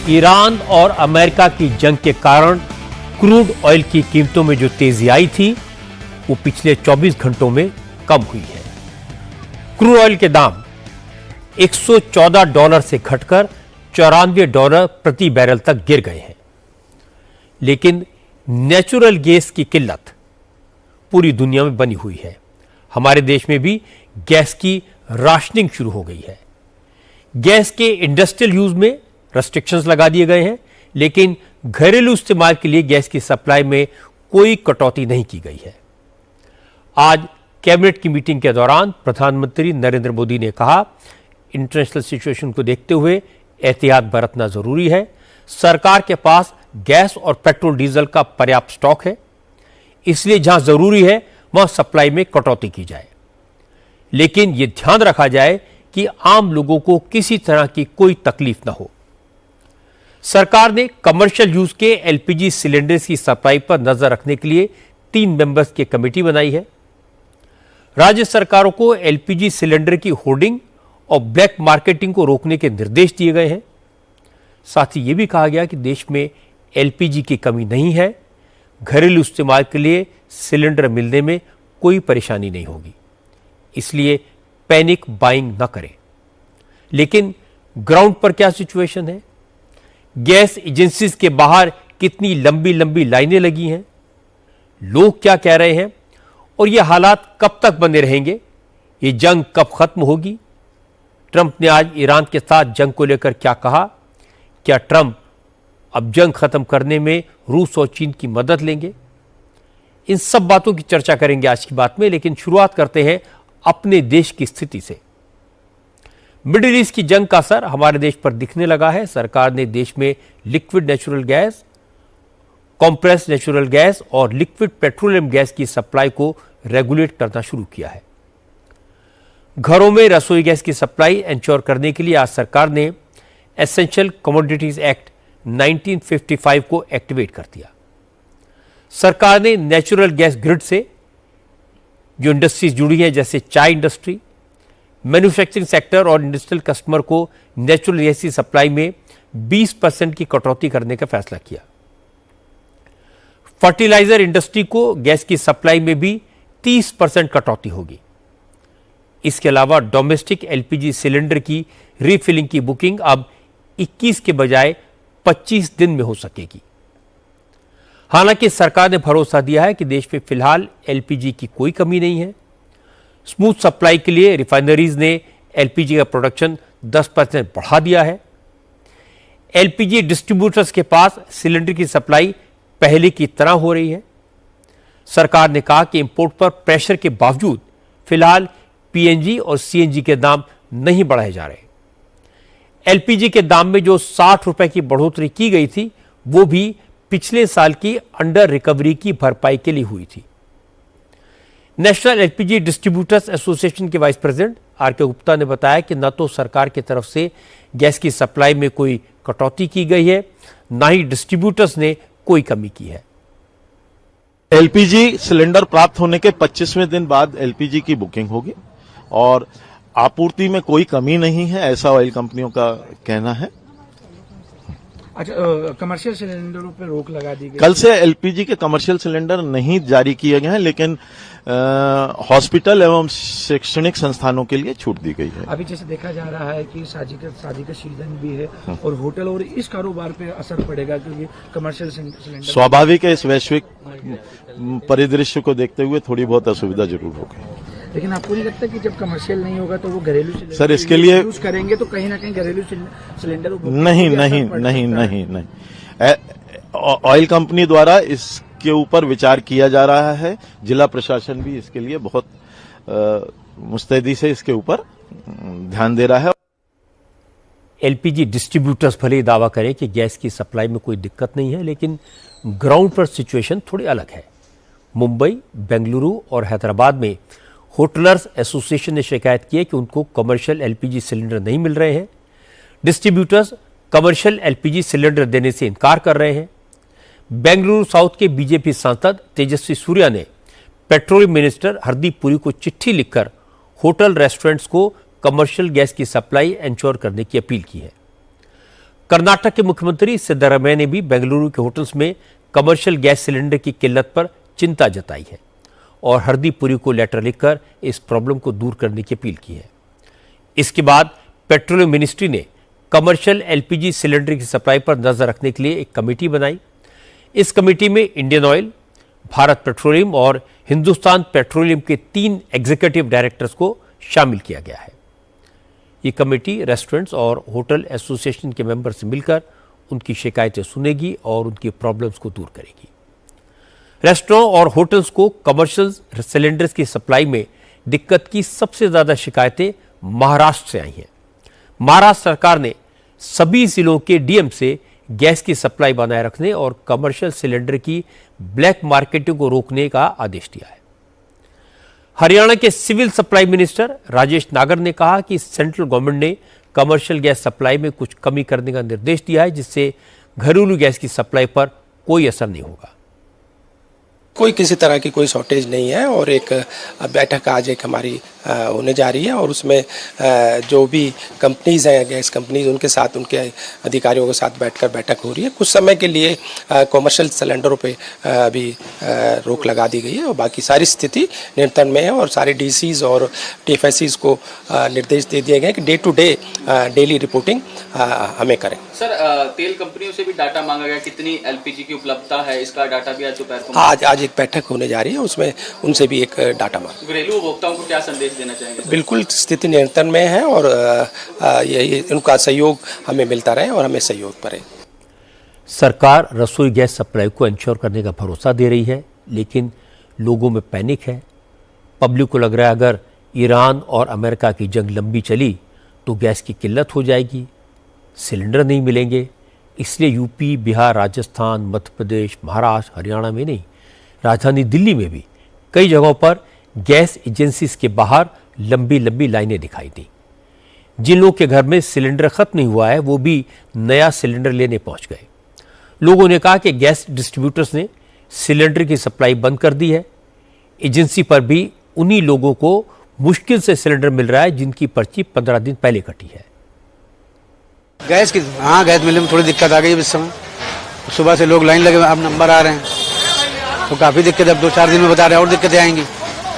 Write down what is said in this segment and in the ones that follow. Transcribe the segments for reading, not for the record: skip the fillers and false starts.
Iran और America की जंग के कारण क्रूड ऑयल की कीमतों में जो तेजी आई थी वो पिछले 24 घंटों में कम हुई है। क्रूड ऑयल के दाम $114 से घटकर $94 प्रति बैरल तक गिर गए हैं। लेकिन नेचुरल गैस की किल्लत पूरी दुनिया में बनी हुई है। हमारे देश में भी गैस की राशनिंग शुरू हो गई है। गैस के इंडस्ट्रियल यूज में रेस्ट्रिक्शंस लगा दिए गए हैं, लेकिन घरेलू इस्तेमाल के लिए गैस की सप्लाई में कोई कटौती नहीं की गई है। आज कैबिनेट की मीटिंग के दौरान प्रधानमंत्री नरेंद्र मोदी ने कहा, इंटरनेशनल सिचुएशन को देखते हुए एहतियात बरतना जरूरी है। सरकार के पास गैस और पेट्रोल डीजल का पर्याप्त स्टॉक है, इसलिए जहां जरूरी है वहां सप्लाई में कटौती की जाए, लेकिन यह ध्यान रखा जाए कि आम लोगों को किसी तरह की कोई तकलीफ न हो। सरकार ने कमर्शियल यूज के एलपीजी सिलेंडर्स की सप्लाई पर नजर रखने के लिए 3 मेंबर्स की कमेटी बनाई है। राज्य सरकारों को एलपीजी सिलेंडर की होर्डिंग और ब्लैक मार्केटिंग को रोकने के निर्देश दिए गए हैं। साथ ही यह भी कहा गया कि देश में एलपीजी की कमी नहीं है, घरेलू इस्तेमाल के लिए सिलेंडर मिलने में कोई परेशानी नहीं होगी, इसलिए पैनिक बाइंग न करें। लेकिन ग्राउंड पर क्या सिचुएशन है? गैस एजेंसीज के बाहर कितनी लंबी लंबी लाइनें लगी हैं, लोग क्या कह रहे हैं और ये हालात कब तक बने रहेंगे? ये जंग कब खत्म होगी? ट्रंप ने आज ईरान के साथ जंग को लेकर क्या कहा? क्या ट्रंप अब जंग खत्म करने में रूस और चीन की मदद लेंगे? इन सब बातों की चर्चा करेंगे आज की बात में, लेकिन शुरुआत करते हैं अपने देश की स्थिति से। मिडिल ईस्ट की जंग का असर हमारे देश पर दिखने लगा है। सरकार ने देश में liquid natural gas, compressed natural gas और लिक्विड पेट्रोलियम गैस की सप्लाई को रेगुलेट करना शुरू किया है। घरों में रसोई गैस की सप्लाई एंश्योर करने के लिए आज सरकार ने एसेंशियल कमोडिटीज एक्ट 1955 को एक्टिवेट कर दिया। सरकार ने नेचुरल गैस ग्रिड से जो इंडस्ट्रीज जुड़ी हैं, जैसे चाय इंडस्ट्री, मैन्युफैक्चरिंग सेक्टर और इंडस्ट्रियल कस्टमर को नेचुरल गैस की सप्लाई में 20% की कटौती करने का फैसला किया। फर्टिलाइजर इंडस्ट्री को गैस की सप्लाई में भी 30% कटौती होगी। इसके अलावा डोमेस्टिक एलपीजी सिलेंडर की रीफिलिंग की बुकिंग अब 21 के बजाय 25 दिन में हो सकेगी। हालांकि सरकार ने भरोसा दिया है कि देश में फिलहाल एलपीजी की कोई कमी नहीं है। स्मूथ सप्लाई के लिए रिफाइनरीज ने एलपीजी का प्रोडक्शन 10% बढ़ा दिया है। एलपीजी डिस्ट्रीब्यूटर्स के पास सिलेंडर की सप्लाई पहले की तरह हो रही है। सरकार ने कहा कि इंपोर्ट पर प्रेशर के बावजूद फिलहाल पीएनजी और सीएनजी के दाम नहीं बढ़ाए जा रहे। एलपीजी के दाम में जो 60 रुपए की बढ़ोतरी की गई थी, वो भी पिछले साल की अंडर रिकवरी की भरपाई के लिए हुई थी। नेशनल एलपीजी डिस्ट्रीब्यूटर्स एसोसिएशन के वाइस प्रेसिडेंट आर.के. गुप्ता ने बताया कि न तो सरकार की तरफ से गैस की सप्लाई में कोई कटौती की गई है, न ही डिस्ट्रीब्यूटर्स ने कोई कमी की है। एलपीजी सिलेंडर प्राप्त होने के 25वें दिन बाद एलपीजी की बुकिंग होगी और आपूर्ति में कोई कमी नहीं है, ऐसा ऑयल कंपनियों का कहना है। अच्छा, कमर्शियल सिलेंडरों पर रोक लगा दी गई। कल से एलपीजी के कमर्शियल सिलेंडर नहीं जारी किए गए हैं, लेकिन हॉस्पिटल एवं शैक्षणिक संस्थानों के लिए छूट दी गई है। अभी जैसे देखा जा रहा है कि शादी का सीजन भी है और होटल और इस कारोबार पे असर पड़ेगा, क्योंकि कमर्शियल सिलेंडर स्वाभाविक है। इस वैश्विक परिदृश्य को देखते हुए थोड़ी बहुत असुविधा जरूर होगी। लेकिन आपको नहीं लगता कि जब कमर्शियल नहीं होगा तो वो घरेलू सिलेंडर सर इसके लिए यूज करेंगे तो कहीं ना कहीं घरेलू सिलेंडर नहीं ऑयल कंपनी द्वारा इसके ऊपर विचार किया जा रहा है। जिला प्रशासन भी इसके लिए बहुत मुस्तैदी से इसके ऊपर ध्यान दे रहा है। एलपीजी डिस्ट्रीब्यूटर्स भले ही दावा करें कि गैस की सप्लाई में कोई दिक्कत नहीं है, लेकिन ग्राउंड पर सिचुएशन थोड़ी अलग है। मुंबई, बेंगलुरु और हैदराबाद में होटलर्स एसोसिएशन ने शिकायत की है कि उनको कमर्शियल एलपीजी सिलेंडर नहीं मिल रहे हैं। डिस्ट्रीब्यूटर्स कमर्शियल एलपीजी सिलेंडर देने से इनकार कर रहे हैं। बेंगलुरु साउथ के बीजेपी सांसद तेजस्वी सूर्या ने पेट्रोलियम मिनिस्टर हरदीप पुरी को चिट्ठी लिखकर होटल रेस्टोरेंट्स को कमर्शियल गैस की सप्लाई एंश्योर करने की अपील की है। कर्नाटक के मुख्यमंत्री सिद्धरामैया ने भी बेंगलुरु के होटल्स में कमर्शियल गैस सिलेंडर की किल्लत पर चिंता जताई है और हरदीप पुरी को लेटर लिखकर इस प्रॉब्लम को दूर करने की अपील की है। इसके बाद पेट्रोलियम मिनिस्ट्री ने कमर्शियल एलपीजी सिलेंडर की सप्लाई पर नजर रखने के लिए एक कमेटी बनाई। इस कमेटी में इंडियन ऑयल, भारत पेट्रोलियम और हिंदुस्तान पेट्रोलियम के 3 एग्जीक्यूटिव डायरेक्टर्स को शामिल किया गया है। ये कमेटी रेस्टोरेंट्स और होटल एसोसिएशन के मेंबर से मिलकर उनकी शिकायतें सुनेगी और उनकी प्रॉब्लम्स को दूर करेगी। रेस्टोरेंट और होटल्स को कमर्शियल सिलेंडर्स की सप्लाई में दिक्कत की सबसे ज्यादा शिकायतें महाराष्ट्र से आई हैं। महाराष्ट्र सरकार ने सभी जिलों के डीएम से गैस की सप्लाई बनाए रखने और कमर्शियल सिलेंडर की ब्लैक मार्केटिंग को रोकने का आदेश दिया है। हरियाणा के सिविल सप्लाई मिनिस्टर राजेश नागर ने कहा कि सेंट्रल गवर्नमेंट ने कमर्शियल गैस सप्लाई में कुछ कमी करने का निर्देश दिया है, जिससे घरेलू गैस की सप्लाई पर कोई असर नहीं होगा। कोई किसी तरह की कोई शॉर्टेज नहीं है और एक बैठक आज एक हमारी होने जा रही है और उसमें जो भी कंपनीज हैं, गैस कंपनीज, उनके साथ, उनके अधिकारियों के साथ बैठकर बैठक हो रही है। कुछ समय के लिए कमर्शियल सिलेंडरों पे अभी रोक लगा दी गई है और बाकी सारी स्थिति नियंत्रण में है और सारे डीसीज और टीएफएससीज को निर्देश दे दिए गए कि day to day daily reporting हमें करें। सर, तेल कंपनियों से भी डाटा मांगा गया, कितनी एलपीजी की उपलब्धता है, इसका डाटा भी आज दोपहर को आज एक बैठक होने जा रही है, उसमें उनसे भी एक डाटा मांगा। घरेलू उपभोक्ताओं को क्या संदेश देना चाहेंगे? बिल्कुल स्थिति नियंत्रण में है और ये उनका सहयोग हमें मिलता रहे और हमें सहयोग पड़े। सरकार रसोई गैस सप्लाई को इंश्योर करने का भरोसा दे रही है, लेकिन लोगों में पैनिक है। पब्लिक को लग रहा है अगर ईरान और अमेरिका की जंग लंबी चली तो गैस की किल्लत हो जाएगी, सिलेंडर नहीं मिलेंगे। इसलिए यूपी, बिहार, राजस्थान, मध्य प्रदेश, महाराष्ट्र, हरियाणा में नहीं, राजधानी दिल्ली में भी कई जगहों पर गैस एजेंसीज के बाहर लंबी लंबी लाइनें दिखाई दी। जिन लोगों के घर में सिलेंडर खत्म नहीं हुआ है वो भी नया सिलेंडर लेने पहुंच गए। लोगों ने कहा कि गैस डिस्ट्रीब्यूटर्स ने सिलेंडर की सप्लाई बंद कर दी है। एजेंसी पर भी उन्हीं लोगों को मुश्किल से सिलेंडर मिल रहा है जिनकी पर्ची 15 दिन पहले कटी है। गैस मिलने में थोड़ी दिक्कत आ गई है इस समय। सुबह से लोग लाइन लगे, अब नंबर आ रहे हैं तो काफ़ी दिक्कत, अब 2-4 दिन में बता रहे हैं और दिक्कतें आएंगी।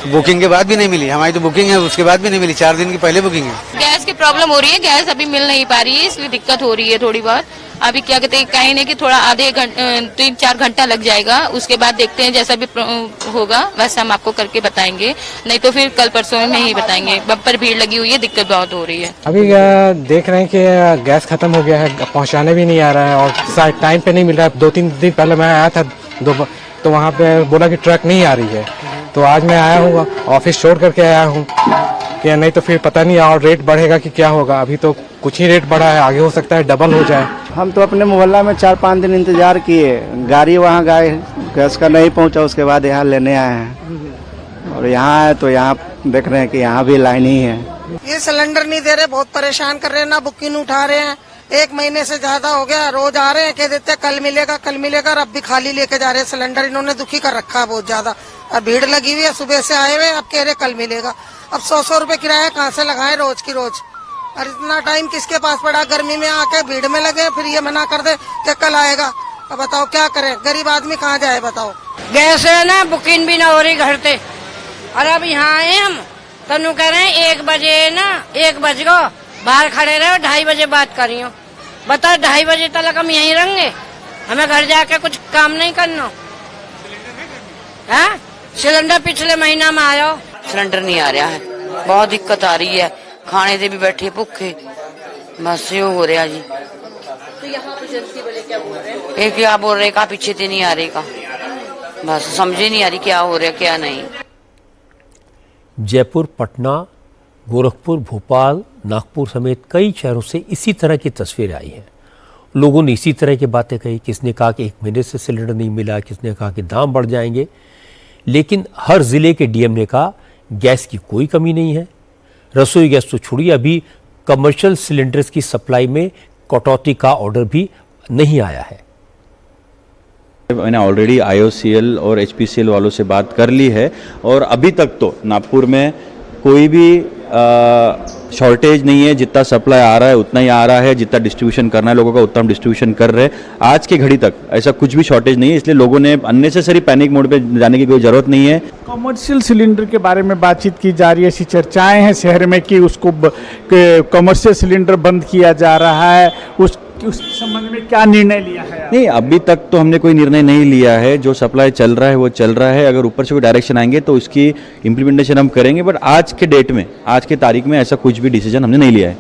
बुकिंग के बाद भी नहीं मिली, हमारी तो बुकिंग है उसके बाद भी नहीं मिली, 4 दिन की पहले बुकिंग है। गैस की प्रॉब्लम हो रही है, गैस अभी मिल नहीं पा रही है, इसलिए दिक्कत हो रही है थोड़ी बहुत। अभी क्या कहते हैं, कहीं नहीं कि थोड़ा आधे 3-4 घंटा लग जाएगा, उसके बाद देखते हैं जैसा भी होगा वैसा हम आपको करके बताएंगे, नहीं तो फिर कल परसों में ही बताएंगे। बम्पर भीड़ लगी हुई है, दिक्कत बहुत हो रही है। अभी देख रहे हैं कि गैस खत्म हो गया है, पहुंचाने भी नहीं आ रहा है और टाइम पे नहीं मिल रहा है। 2-3 दिन पहले मैं आया था तो वहाँ पे बोला कि ट्रक नहीं आ रही है, तो आज मैं आया हूँ, ऑफिस छोड़ करके आया हूँ कि नहीं तो फिर पता नहीं और रेट बढ़ेगा कि क्या होगा। अभी तो कुछ ही रेट बढ़ा है, आगे हो सकता है डबल हो जाए। हम तो अपने मोहल्ला में 4-5 दिन इंतजार किए, गाड़ी वहाँ गए, गैस का नहीं पहुँचा, उसके बाद यहाँ लेने आए हैं और यहाँ है तो यहाँ देख रहे हैं कि यहाँ भी लाइन ही है। ये सिलेंडर नहीं दे रहे, बहुत परेशान कर रहे हैं, ना बुकिंग उठा रहे हैं। 1 महीने से ज्यादा हो गया, रोज आ रहे हैं, कह देते कल मिलेगा कल मिलेगा, अब भी खाली लेके जा रहे हैं सिलेंडर। इन्होंने दुखी कर रखा है बहुत ज्यादा। अब भीड़ लगी हुई है, सुबह से आए हुए, अब कह रहे कल मिलेगा। अब 100-100 रुपए किराया कहाँ से लगाए रोज की रोज, और इतना टाइम किसके पास पड़ा? गर्मी में आके भीड़ में लगे, फिर ये मना कर दे कि कल आएगा। अब बताओ क्या करे, गरीब आदमी कहाँ जाए बताओ। गैस है ना, बुकिंग भी ना हो रही घर से, और अब यहाँ आए हम तनु कह रहे हैं 1 बजे ना, 1 बज गो, बाहर खड़े रहे, 2:30 बजे बात कर रही हूँ। बता 2:30 बजे तक हम यहीं रहेंगे, हमें घर जाके कुछ काम नहीं करना है। सिलेंडर पिछले महीना में आया, सिलेंडर नहीं आ रहा है, बहुत दिक्कत आ रही है, खाने से भी बैठे भूखे, बस ये हो रहा जी। तो यहाँ पे एजेंसी वाले क्या बोल रहे हैं? एक क्या बोल रहे का पीछे से नहीं आ रहे का, बस समझे नहीं आ रही क्या हो रहा क्या नहीं। जयपुर, पटना, गोरखपुर, भोपाल, नागपुर समेत कई शहरों से इसी तरह की तस्वीरें आई हैं। लोगों ने इसी तरह की बातें कही। किसने कहा कि 1 महीने से सिलेंडर नहीं मिला, किसने कहा कि दाम बढ़ जाएंगे, लेकिन हर जिले के डीएम ने कहा गैस की कोई कमी नहीं है। रसोई गैस तो छोड़िए, अभी कमर्शियल सिलेंडर्स की सप्लाई में कटौती का ऑर्डर भी नहीं आया है। मैंने ऑलरेडी IOCL और HPCL वालों से बात कर ली है और अभी तक तो नागपुर में कोई भी शॉर्टेज नहीं है, जितना सप्लाई आ रहा है उतना ही आ रहा है, जितना डिस्ट्रीब्यूशन करना है लोगों का उतना हम डिस्ट्रीब्यूशन कर रहे हैं। आज की घड़ी तक ऐसा कुछ भी शॉर्टेज नहीं है, इसलिए लोगों ने अननेसेसरी पैनिक मोड पे जाने की कोई ज़रूरत नहीं है। कमर्शियल सिलेंडर के बारे में बातचीत की जा रही है, ऐसी चर्चाएं हैं शहर में कि उसको कमर्शियल सिलेंडर बंद किया जा रहा है, उस संबंध में क्या निर्णय लिया है? नहीं, अभी तक तो हमने कोई निर्णय नहीं लिया है। जो सप्लाई चल रहा है वो चल रहा है, अगर ऊपर से कोई डायरेक्शन आएंगे तो उसकी इम्प्लीमेंटेशन हम करेंगे, बट आज के डेट में, आज के तारीख में ऐसा कुछ भी डिसीजन हमने नहीं लिया है।